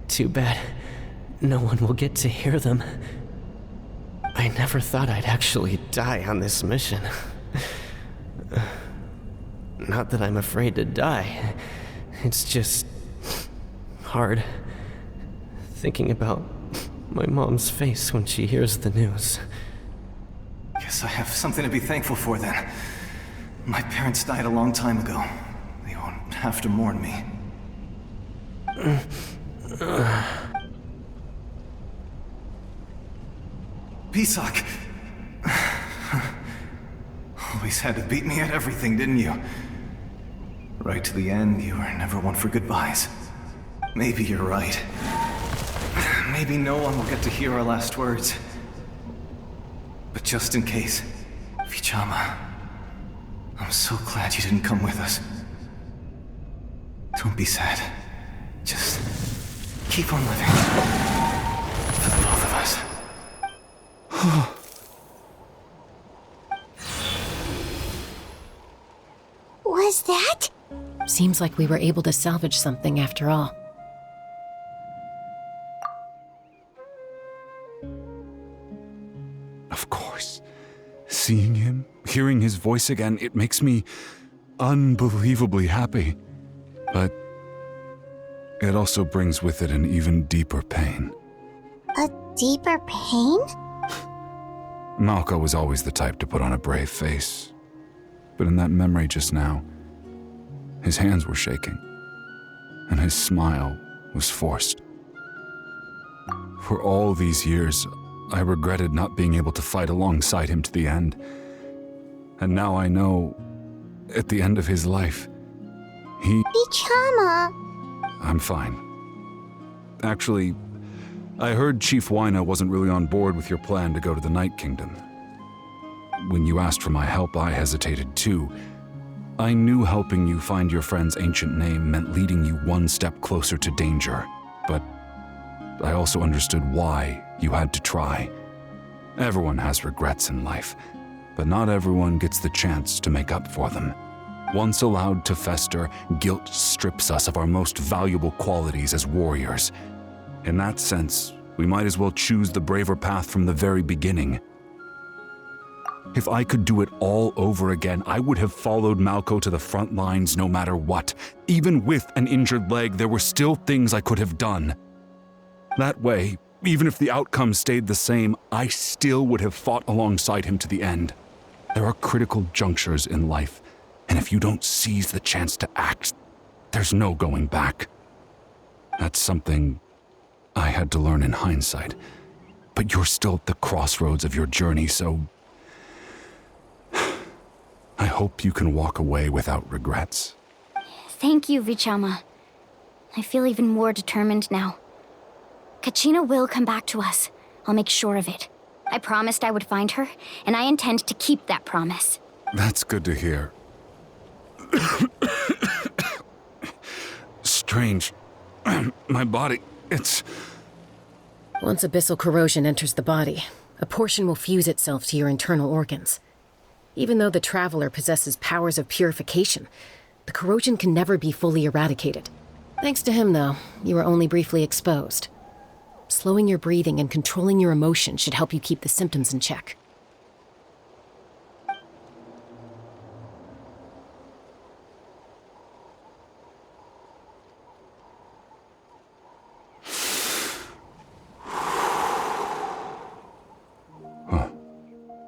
Too bad no one will get to hear them. I never thought I'd actually die on this mission. Not that I'm afraid to die. It's just hard thinking about my mom's face when she hears the news. Guess I have something to be thankful for then. My parents died a long time ago. They won't have to mourn me. Pisak! Always had to beat me at everything, didn't you? Right to the end, you were never one for goodbyes. Maybe you're right. Maybe no one will get to hear our last words. But just in case, Vichama, I'm so glad you didn't come with us. Don't be sad. Just keep on living. For the both of us. Was that? Seems like we were able to salvage something after all. Of course. Seeing him, hearing his voice again, it makes me unbelievably happy. But it also brings with it an even deeper pain. A deeper pain? Malco was always the type to put on a brave face. But in that memory just now, his hands were shaking, and his smile was forced. For all these years, I regretted not being able to fight alongside him to the end. And now I know, at the end of his life, Vichama! I'm fine. Actually, I heard Chief Wyna wasn't really on board with your plan to go to the Night Kingdom. When you asked for my help, I hesitated too. I knew helping you find your friend's ancient name meant leading you one step closer to danger, but I also understood why you had to try. Everyone has regrets in life, but not everyone gets the chance to make up for them. Once allowed to fester, guilt strips us of our most valuable qualities as warriors. In that sense, we might as well choose the braver path from the very beginning. If I could do it all over again, I would have followed Malco to the front lines no matter what. Even with an injured leg, there were still things I could have done. That way, even if the outcome stayed the same, I still would have fought alongside him to the end. There are critical junctures in life, and if you don't seize the chance to act, there's no going back. That's something I had to learn in hindsight. But you're still at the crossroads of your journey, so I hope you can walk away without regrets. Thank you, Vichama. I feel even more determined now. Kachina will come back to us. I'll make sure of it. I promised I would find her, and I intend to keep that promise. That's good to hear. Strange. My body, it's... Once abyssal corrosion enters the body, a portion will fuse itself to your internal organs. Even though the Traveler possesses powers of purification, the corrosion can never be fully eradicated. Thanks to him, though, you were only briefly exposed. Slowing your breathing and controlling your emotions should help you keep the symptoms in check.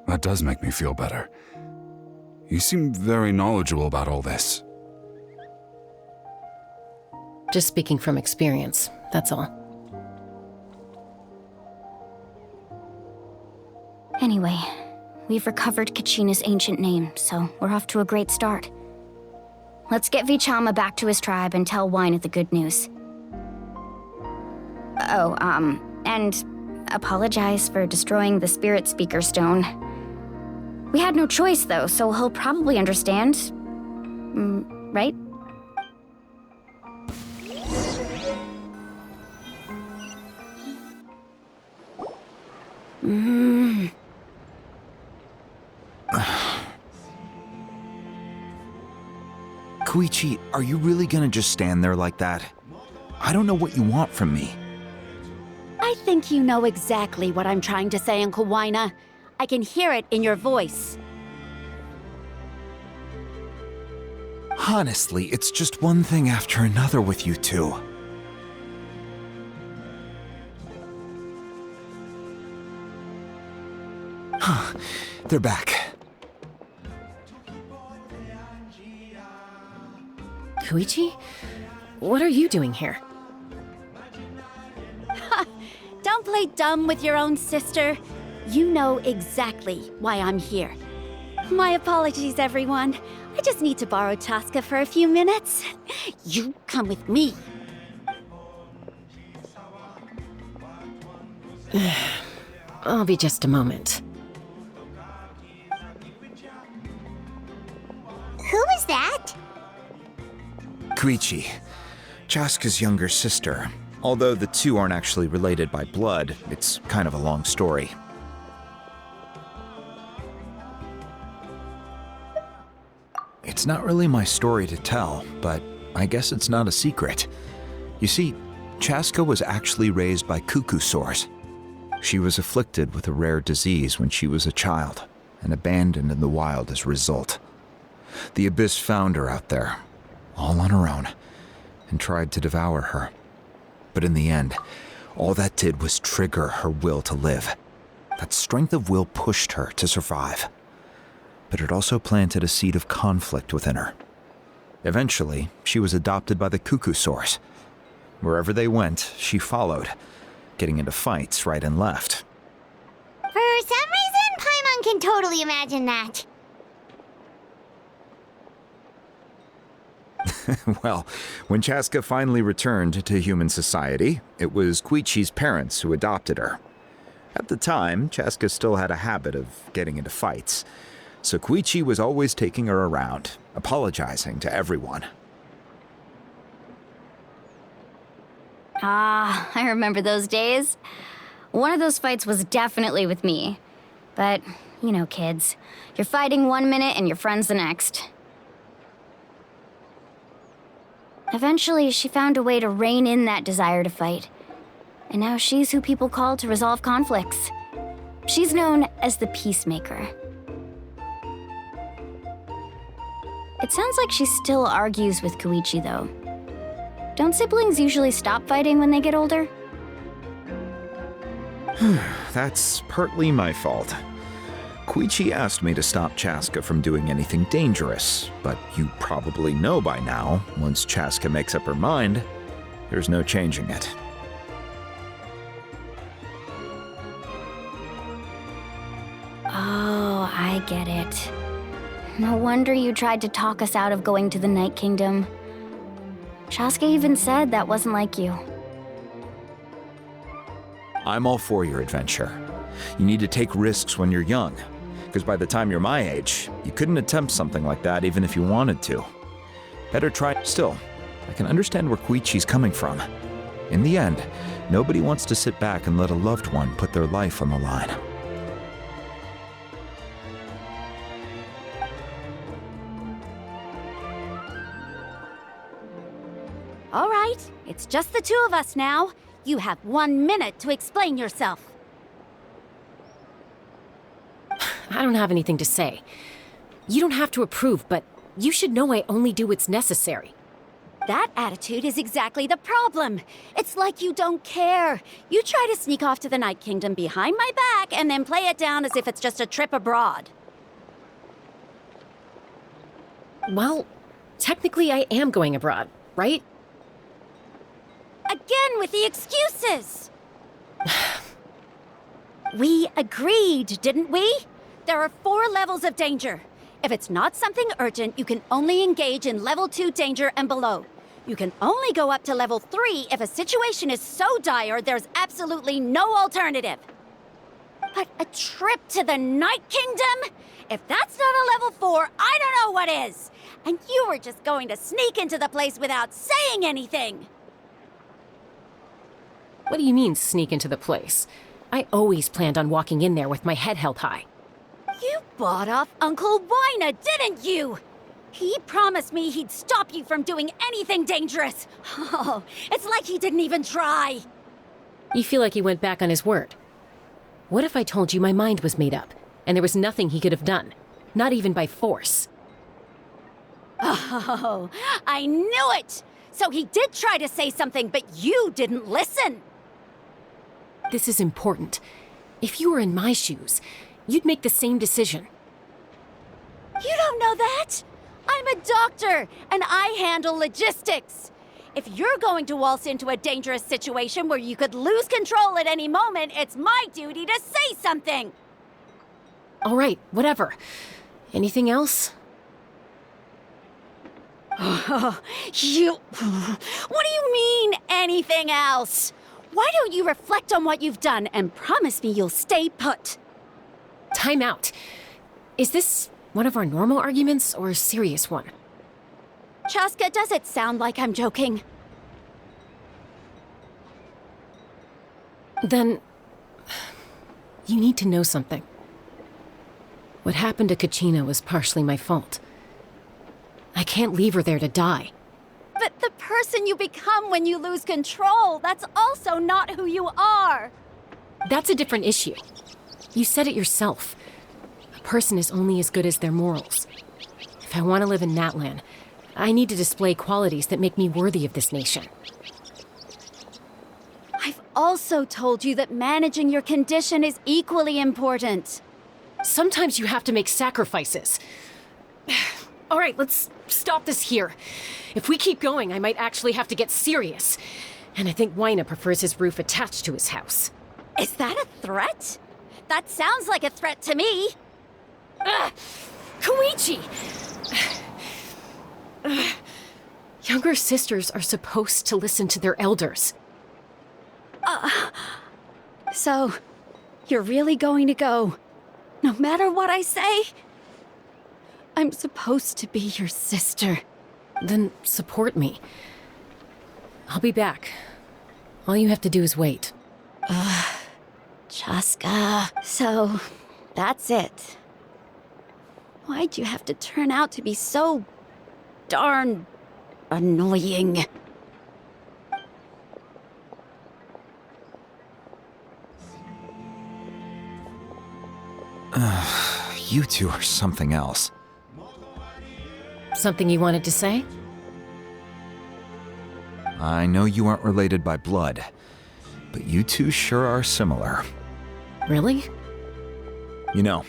That does make me feel better. You seem very knowledgeable about all this. Just speaking from experience, that's all. Anyway, we've recovered Kachina's ancient name, so we're off to a great start. Let's get Vichama back to his tribe and tell Wyna the good news. Oh, and apologize for destroying the Spirit Speaker Stone. We had no choice, though, so he'll probably understand. Right? Koichi, are you really gonna just stand there like that? I don't know what you want from me. I think you know exactly what I'm trying to say, Uncle Wina. I can hear it in your voice. Honestly, it's just one thing after another with you two. They're back. Koichi? What are you doing here? Don't play dumb with your own sister. You know exactly why I'm here. My apologies, everyone. I just need to borrow Chaska for a few minutes. You come with me. I'll be just a moment. Who is that? Koichi, Chaska's younger sister. Although the two aren't actually related by blood, it's kind of a long story. It's not really my story to tell, but I guess it's not a secret. You see, Chaska was actually raised by cuckoo sores. She was afflicted with a rare disease when she was a child, and abandoned in the wild as a result. The Abyss found her out there, all on her own, and tried to devour her. But in the end, all that did was trigger her will to live. That strength of will pushed her to survive. But it also planted a seed of conflict within her. Eventually, she was adopted by the cuckoo sores. Wherever they went, she followed, getting into fights right and left. For some reason, Paimon can totally imagine that. Well, when Chaska finally returned to human society, it was Koichi's parents who adopted her. At the time, Chaska still had a habit of getting into fights, so Koichi was always taking her around, apologizing to everyone. Ah, I remember those days. One of those fights was definitely with me. But, you know, kids. You're fighting one minute and your friend's the next. Eventually, she found a way to rein in that desire to fight. And now she's who people call to resolve conflicts. She's known as the Peacemaker. It sounds like she still argues with Koichi, though. Don't siblings usually stop fighting when they get older? That's partly my fault. Koichi asked me to stop Chaska from doing anything dangerous, but you probably know by now, once Chaska makes up her mind, there's no changing it. Oh, I get it. No wonder you tried to talk us out of going to the Night Kingdom. Chaska even said that wasn't like you. I'm all for your adventure. You need to take risks when you're young, because by the time you're my age, you couldn't attempt something like that even if you wanted to. Better try. Still, I can understand where Koichi's coming from. In the end, nobody wants to sit back and let a loved one put their life on the line. All right, it's just the two of us now. You have 1 minute to explain yourself. I don't have anything to say. You don't have to approve, but you should know I only do what's necessary. That attitude is exactly the problem. It's like you don't care. You try to sneak off to the Night Kingdom behind my back and then play it down as if it's just a trip abroad. Well, technically I am going abroad, right? Again with the excuses! We agreed, didn't we? There are 4 levels of danger. If it's not something urgent, you can only engage in level 2 danger and below. You can only go up to level 3 if a situation is so dire there's absolutely no alternative. But a trip to the Night Kingdom? If that's not a level 4, I don't know what is! And you were just going to sneak into the place without saying anything! What do you mean, sneak into the place? I always planned on walking in there with my head held high. You bought off Uncle Wina, didn't you? He promised me he'd stop you from doing anything dangerous. Oh, it's like he didn't even try. You feel like he went back on his word. What if I told you my mind was made up, and there was nothing he could have done? Not even by force. Oh, I knew it! So he did try to say something, but you didn't listen. This is important. If you were in my shoes, you'd make the same decision. You don't know that? I'm a doctor, and I handle logistics. If you're going to waltz into a dangerous situation where you could lose control at any moment, it's my duty to say something. All right, whatever. Anything else? What do you mean, anything else? Why don't you reflect on what you've done and promise me you'll stay put? Time out. Is this one of our normal arguments or a serious one? Chaska, does it sound like I'm joking? Then, you need to know something. What happened to Kachina was partially my fault. I can't leave her there to die. But the person you become when you lose control, that's also not who you are. That's a different issue. You said it yourself. A person is only as good as their morals. If I want to live in Natlan, I need to display qualities that make me worthy of this nation. I've also told you that managing your condition is equally important. Sometimes you have to make sacrifices. All right, let's stop this here. If we keep going, I might actually have to get serious. And I think Wyna prefers his roof attached to his house. Is that a threat? That sounds like a threat to me. Koichi! Younger sisters are supposed to listen to their elders. So, you're really going to go, no matter what I say? I'm supposed to be your sister. Then support me. I'll be back. All you have to do is wait. Chaska. So, that's it. Why'd you have to turn out to be so darn annoying? You two are something else. Something you wanted to say? I know you aren't related by blood, but you two sure are similar. Really? You know,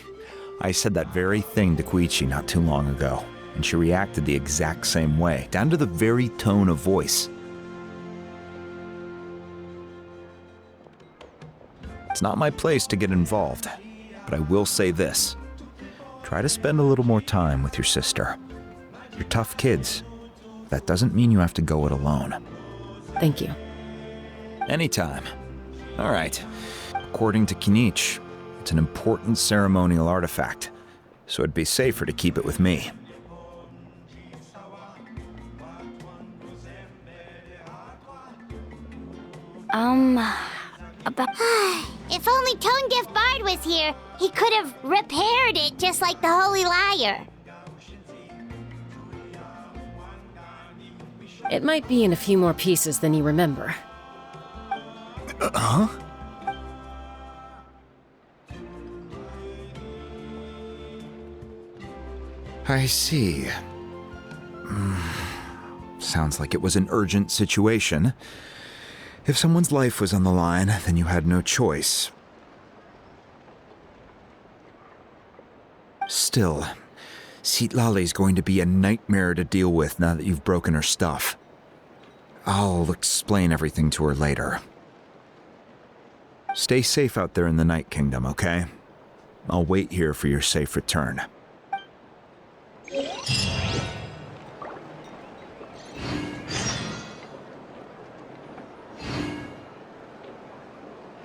I said that very thing to Koichi not too long ago, and she reacted the exact same way, down to the very tone of voice. It's not my place to get involved, but I will say this. Try to spend a little more time with your sister. You're tough kids. That doesn't mean you have to go it alone. Thank you. Anytime. All right. According to Kinich, it's an important ceremonial artifact, so it'd be safer to keep it with me. If only Tonegif Bard was here, he could have repaired it just like the Holy Liar. It might be in a few more pieces than you remember. Huh? I see. Sounds like it was an urgent situation. If someone's life was on the line, then you had no choice. Still, Citlali's going to be a nightmare to deal with now that you've broken her stuff. I'll explain everything to her later. Stay safe out there in the Night Kingdom, okay? I'll wait here for your safe return.